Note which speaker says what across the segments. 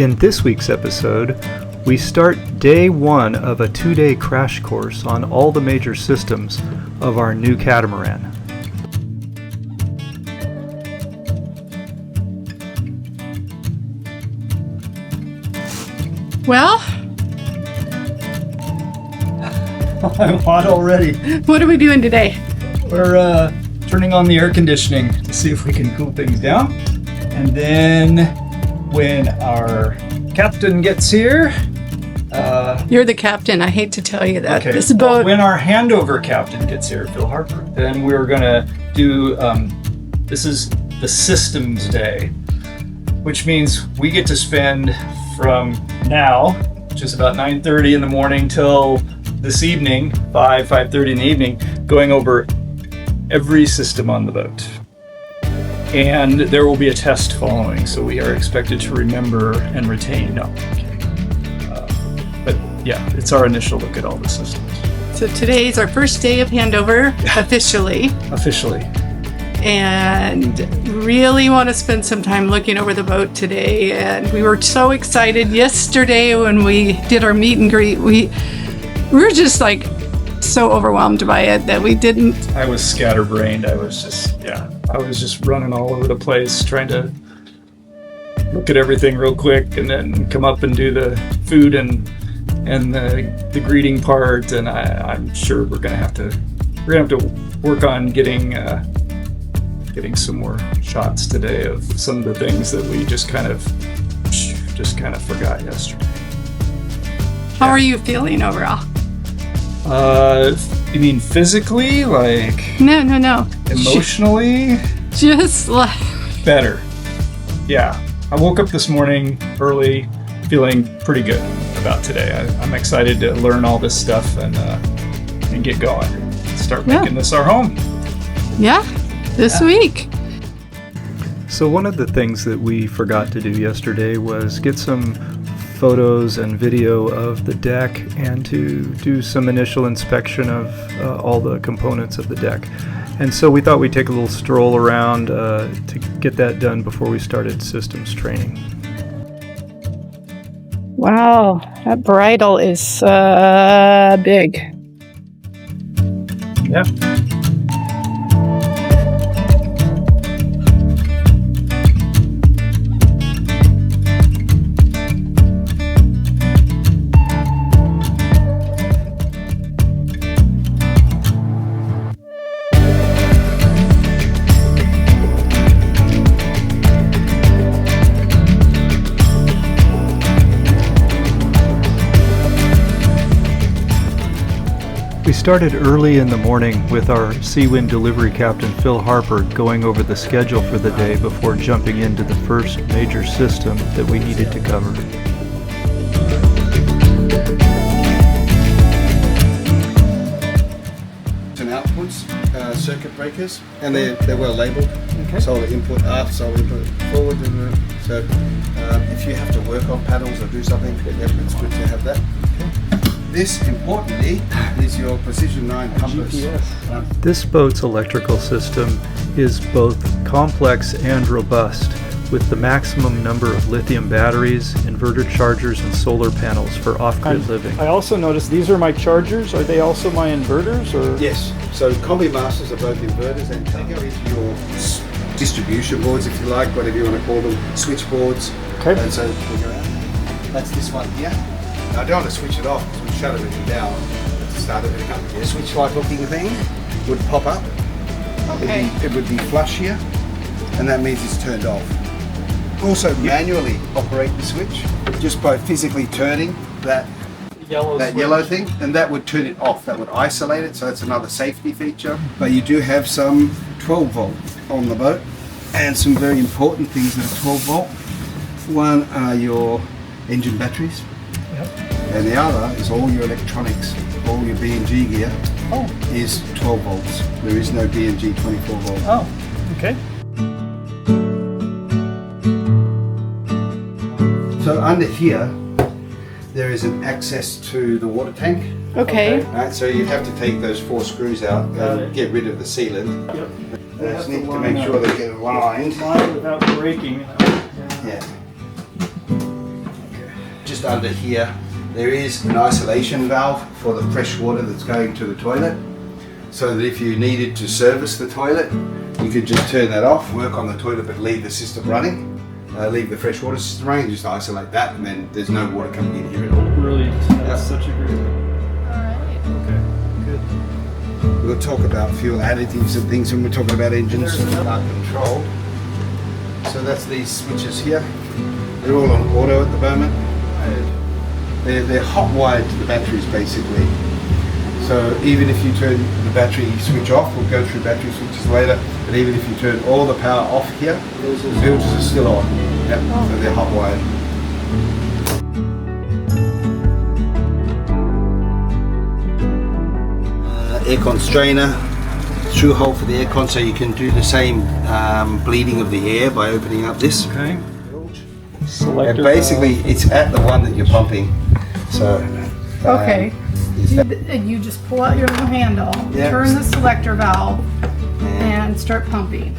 Speaker 1: In this week's episode, we start day one of a 2-day crash course on all the major systems of our new catamaran.
Speaker 2: Well,
Speaker 3: I'm hot already.
Speaker 2: what are we doing today?
Speaker 3: We're turning on the air conditioning to see if we can cool things down. And then when our captain gets here...
Speaker 2: You're the captain. I hate to tell you that.
Speaker 1: Okay.
Speaker 2: This boat...
Speaker 3: When our handover captain gets here, Phil Harper, then we're going to do... this is the systems day, which means we get to spend from now, which is about 9:30 in the morning, till this evening, 5:30 in the evening, going over every system on the boat. And there will be a test following, so we are expected to remember and retain. No. But yeah, it's our initial look at all the systems.
Speaker 2: So today's our first day of handover, officially.
Speaker 3: Officially.
Speaker 2: And really want to spend some time looking over the boat today. And we were so excited yesterday when we did our meet and greet. We were just like so overwhelmed by it that we didn't.
Speaker 3: I was scatterbrained. I was just running all over the place trying to look at everything real quick and then come up and do the food and the greeting part. And I'm sure we're gonna have to work on getting some more shots today of some of the things that we just kind of forgot yesterday.
Speaker 2: How are you feeling overall?
Speaker 3: You mean physically? Like
Speaker 2: No.
Speaker 3: emotionally?
Speaker 2: Just like...
Speaker 3: Better. Yeah. I woke up this morning early feeling pretty good about today. I'm excited to learn all this stuff and get going. Start making this our home.
Speaker 2: Yeah, this week.
Speaker 1: So one of the things that we forgot to do yesterday was get some photos and video of the deck and to do some initial inspection of all the components of the deck. And so we thought we'd take a little stroll around to get that done before we started systems training.
Speaker 2: Wow, that bridle is big.
Speaker 3: Yeah.
Speaker 1: We started early in the morning with our Seawind delivery captain Phil Harper going over the schedule for the day before jumping into the first major system that we needed to cover.
Speaker 4: And outputs, circuit breakers, and they're well labelled. Okay. Solar input aft, solar input forward. So if you have to work on paddles or do something, it's good to have that. Okay. This, importantly, is your Precision 9 compass. GPS.
Speaker 1: This boat's electrical system is both complex and robust, with the maximum number of lithium batteries, inverter chargers, and solar panels for off-grid living.
Speaker 5: I also noticed these are my chargers. Are they also my inverters? Or
Speaker 4: Yes. So Combi Masters are both inverters, and they go into your distribution boards, if you like, whatever you want to call them, switchboards.
Speaker 5: Okay.
Speaker 4: And so we go out. That's this one here. Now I don't want to switch it off because we shut everything down to start everything up again. Switch light looking thing would pop up.
Speaker 2: Okay.
Speaker 4: It would be flush here, and that means it's turned off. Also manually operate the switch just by physically turning that yellow thing, and that would turn it off. That would isolate it, so that's another safety feature. But you do have some 12 volt on the boat, and some very important things that are 12 volt. One are your engine batteries. And the other is all your electronics, all your B&G gear is 12 volts. There is no B&G 24 volt.
Speaker 5: Oh, okay.
Speaker 4: So under here, there is an access to the water tank.
Speaker 2: Okay.
Speaker 4: Right, so you have to take those 4 screws out and get rid of the sealant.
Speaker 5: Yep.
Speaker 4: I just need to make sure they get aligned.
Speaker 5: Line without breaking.
Speaker 4: Yeah. just under here, there is an isolation valve for the fresh water that's going to the toilet. So that if you needed to service the toilet, you could just turn that off, work on the toilet, but leave the system running. Leave the fresh water system running, just isolate that, and then there's no water coming in here at all.
Speaker 5: Brilliant. That's such a great.
Speaker 2: Alright.
Speaker 5: Okay. Good.
Speaker 4: We'll talk about fuel additives and things when we're talking about engines and control. So that's these switches here. They're all on auto at the moment. They're hot wired to the batteries basically. So even if you turn the battery switch off, we'll go through battery switches later, but even if you turn all the power off here, the filters are still on. Yep. So they're hot wired. Aircon strainer, through hole for the aircon, so you can do the same bleeding of the air by opening up this.
Speaker 5: Okay.
Speaker 4: And
Speaker 5: Selector
Speaker 4: basically it's at the one that you're pumping. So
Speaker 2: Okay.
Speaker 4: is that-
Speaker 2: And you just pull out your little handle,
Speaker 4: Yeah.
Speaker 2: turn the selector valve, and start pumping.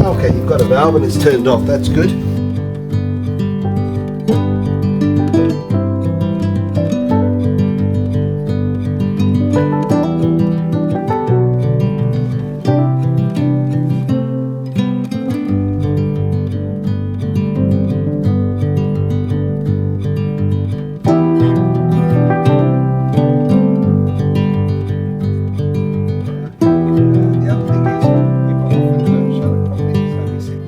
Speaker 4: Okay, you've got a valve and it's turned off, that's good. The other thing is, you put the filter, shut it properly, so we see.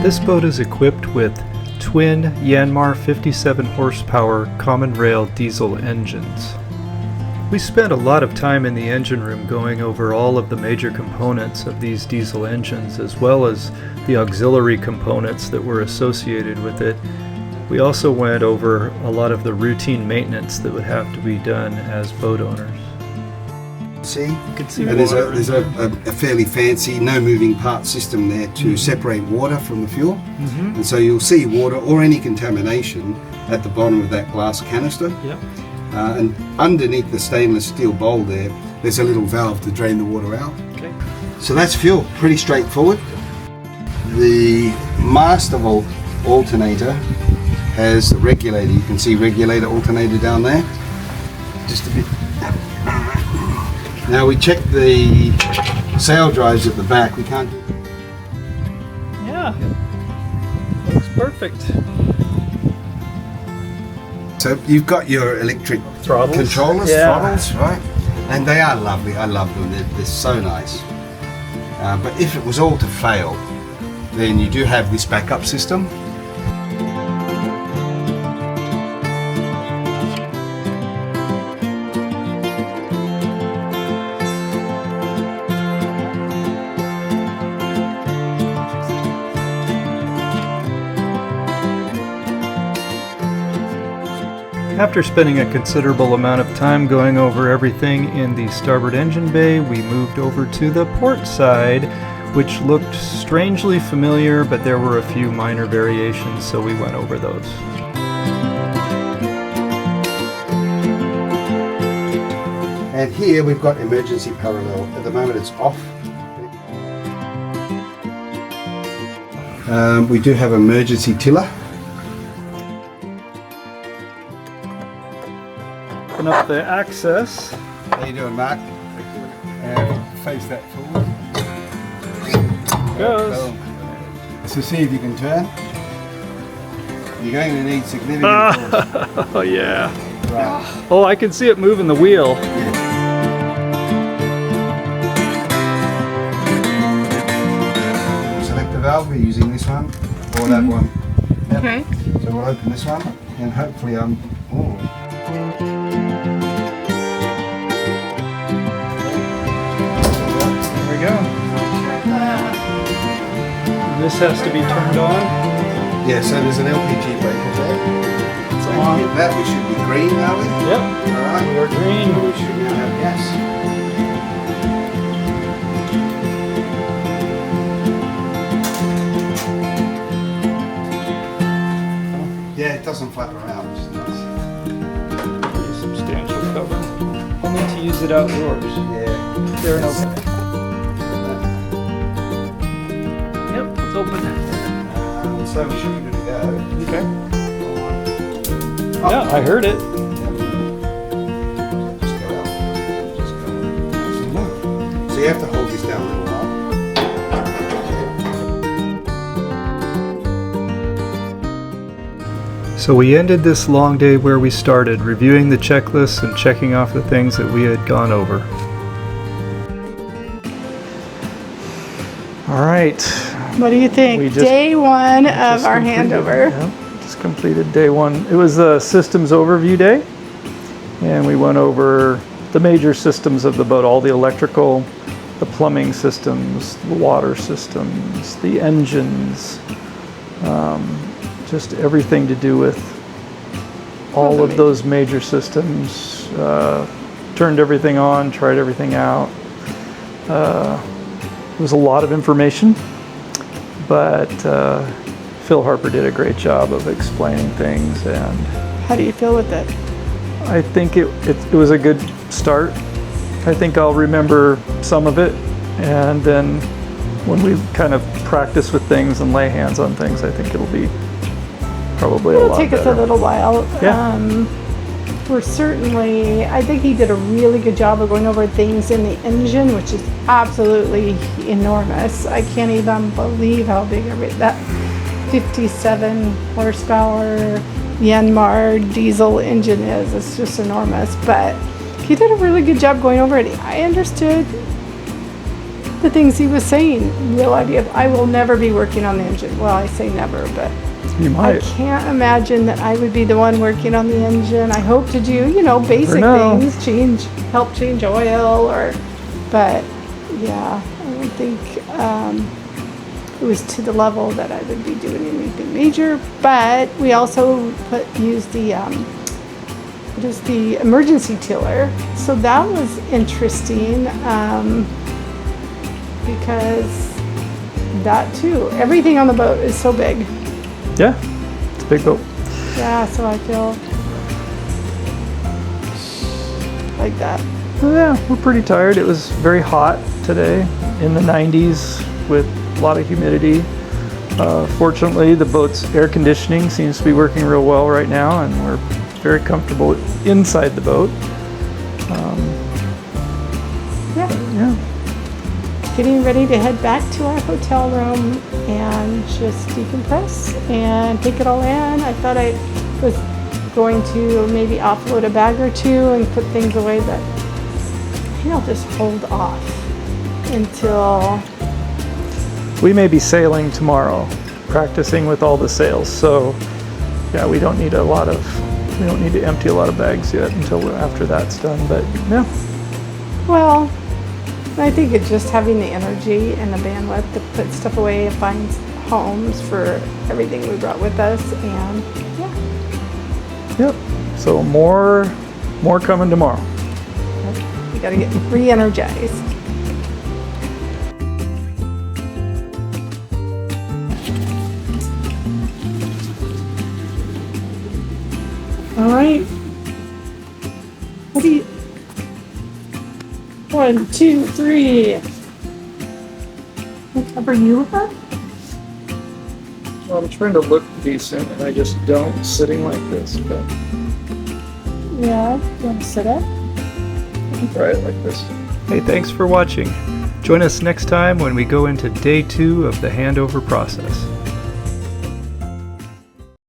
Speaker 1: This boat is equipped with twin Yanmar 57 horsepower common rail diesel engines. We spent a lot of time in the engine room going over all of the major components of these diesel engines, as well as the auxiliary components that were associated with it. We also went over a lot of the routine maintenance that would have to be done as boat owners.
Speaker 4: See?
Speaker 5: You can see
Speaker 4: And there's
Speaker 5: water.
Speaker 4: a fairly fancy no moving part system there to separate water from the fuel. And so you'll see water or any contamination at the bottom of that glass canister.
Speaker 5: Yep.
Speaker 4: And underneath the stainless steel bowl there's a little valve to drain the water out.
Speaker 5: Okay.
Speaker 4: So that's fuel, pretty straightforward. The master volt alternator has the regulator. You can see regulator alternator down there. Just a bit. Now we checked the sail drives at the back. We can't do
Speaker 5: Yeah. Looks perfect.
Speaker 4: So you've got your electric
Speaker 5: Throttles.
Speaker 4: controllers,
Speaker 5: Yeah.
Speaker 4: throttles, right? And they are lovely. I love them. They're so nice. But if it was all to fail, then you do have this backup system.
Speaker 1: After spending a considerable amount of time going over everything in the starboard engine bay, we moved over to the port side, which looked strangely familiar, but there were a few minor variations, so we went over those.
Speaker 4: And here we've got emergency parallel. At the moment it's off. We do have emergency tiller.
Speaker 5: Open up the access.
Speaker 4: How you doing, Mark? And face that forward.
Speaker 5: Goes.
Speaker 4: Boom. So see if you can turn. You're going to need significant force.
Speaker 5: Oh yeah.
Speaker 4: Right.
Speaker 5: Oh, I can see it moving the wheel.
Speaker 4: Select the valve. We're using this one or that one. Yep.
Speaker 2: Okay.
Speaker 4: So we'll open this one and hopefully
Speaker 5: This has to be turned on.
Speaker 4: Yeah, so there's an LPG breaker there.
Speaker 5: It's
Speaker 4: When
Speaker 5: on.
Speaker 4: you hit that, we should be green, are we?
Speaker 5: Yep.
Speaker 4: Alright.
Speaker 5: We are green.
Speaker 4: We should now have gas. Yeah, it doesn't flap around, which is nice.
Speaker 5: Pretty substantial cover. Only to use it outdoors.
Speaker 4: Yeah.
Speaker 5: There and open. Yep, it's open.
Speaker 4: So we should be good to go.
Speaker 5: Okay.
Speaker 4: Oh.
Speaker 5: Yeah, I heard it.
Speaker 4: Just go out. Just go. Some more. So you have to hold this down a little while.
Speaker 1: So we ended this long day where we started, reviewing the checklists and checking off the things that we had gone over. All right.
Speaker 2: What do you think?
Speaker 1: We just-
Speaker 2: Day one of
Speaker 1: Just
Speaker 2: our
Speaker 1: completed-
Speaker 2: handover.
Speaker 1: yeah, just completed day one. It was a systems overview day, and we went over the major systems of the boat, all the electrical, the plumbing systems, the water systems, the engines, just everything to do with all of those major systems. Turned everything on, tried everything out. It was a lot of information, but Phil Harper did a great job of explaining things, and
Speaker 2: How do you feel with it?
Speaker 1: I think it was a good start. I think I'll remember some of it, and then when we kind of practice with things and lay hands on things, I think it'll be probably a
Speaker 2: It'll
Speaker 1: lot
Speaker 2: take
Speaker 1: better.
Speaker 2: us a little while.
Speaker 1: Yeah.
Speaker 2: We're certainly, I think he did a really good job of going over things in the engine, which is absolutely enormous. I can't even believe how big that 57 horsepower Yanmar diesel engine is. It's just enormous, but he did a really good job going over it. I understood the things he was saying. Real idea of, I will never be working on the engine. Well, I say never, but
Speaker 1: You
Speaker 2: I
Speaker 1: might.
Speaker 2: can't imagine that I would be the one working on the engine. I hope to do, basic
Speaker 1: know.
Speaker 2: things, help change oil, but yeah, I don't think it was to the level that I would be doing anything major. But we also used the emergency tiller, so that was interesting because that too, everything on the boat is so big.
Speaker 1: Yeah, it's a big boat.
Speaker 2: Yeah, so I feel like that.
Speaker 1: Yeah, we're pretty tired. It was very hot today, in the 90s with a lot of humidity. Fortunately, the boat's air conditioning seems to be working real well right now, and we're very comfortable inside the boat. Yeah.
Speaker 2: Getting ready to head back to our hotel room and just decompress and take it all in. I thought I was going to maybe offload a bag or two and put things away, but I think I'll just hold off until...
Speaker 1: We may be sailing tomorrow, practicing with all the sails. So, yeah, we don't need to empty a lot of bags yet until after that's done. But yeah,
Speaker 2: Well, I think it's just having the energy and the bandwidth to put stuff away and find homes for everything we brought with us, and yeah,
Speaker 1: yep. So more coming tomorrow.
Speaker 2: we gotta get re-energized. All right. What do you... 1, 2, 3. What cover you with that?
Speaker 1: Well, I'm trying to look decent, and I just don't sitting like this. But
Speaker 2: Yeah, you want to sit up?
Speaker 1: I can try it like this. Hey, thanks for watching. Join us next time when we go into day 2 of the handover process.